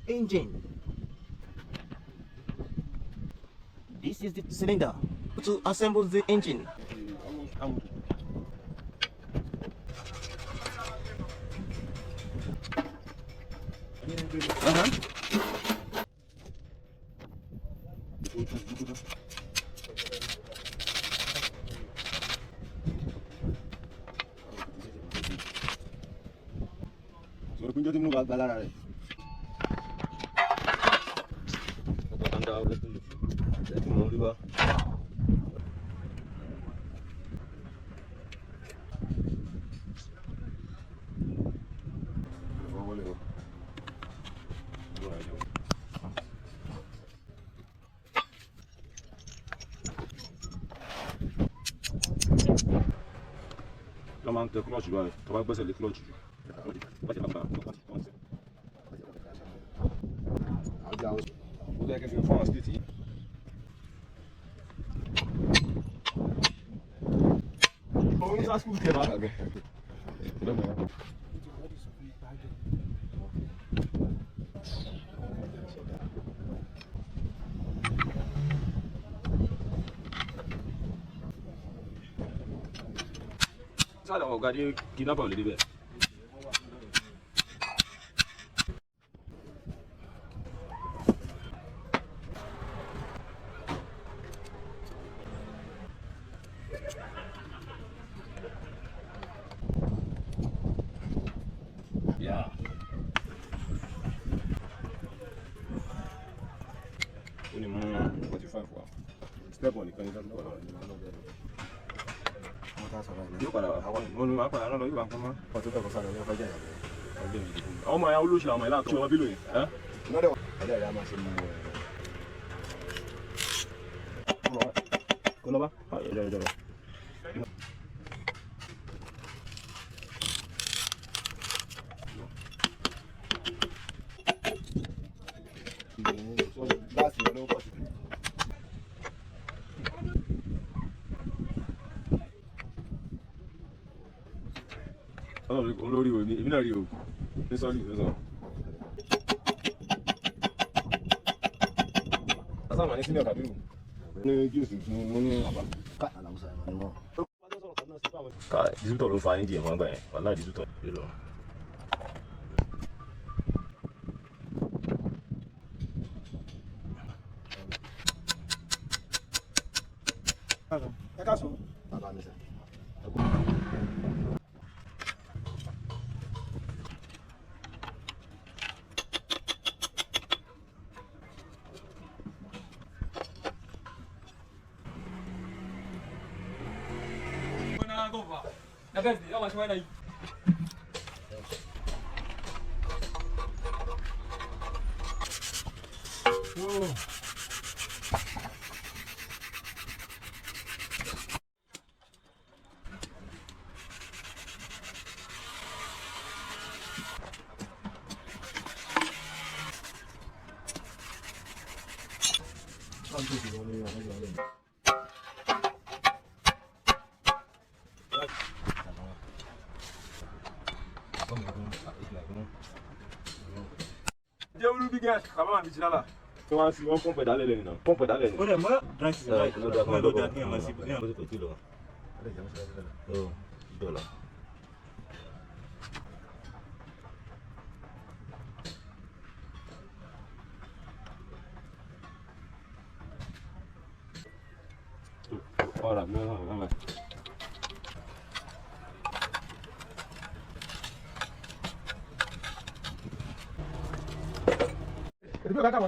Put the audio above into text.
engine. This is the cylinder to assemble the engine. Comment te cloche, tu vas passer les cloches. Vous avez quelque chose en City. Oh, ça se coûte pas. Ça, on va regarder qui n'a pas le début. Yeah. On est moins 45 fois. C'était bon, les candidats. ọmọ ya olóṣèlú àwọn ìlànà tí wọn bí lóye. kọlọba. olórí o ní èmi náà rí o ní sọ́ọ̀lì ló sọ. asáàmà ní sínú ọ̀kadì ní jíùsì fún mú ní àbá. ká dísútọ̀ ló fa ní díẹ̀ fún àgbà yẹn wàhálà dísútọ̀ ló lọ. ẹ ká sọ. Na kazi, ama shwari na hii. Wow. Dia ulu bikin sama bicara lah. Cuma si orang pompa dalil ni nak. Pompa dalil ni. Boleh mana? Drive. Kalau dah ni masih punya. Betul betul lah. Oh, betul lah. Orang mana? Itu dah kamu.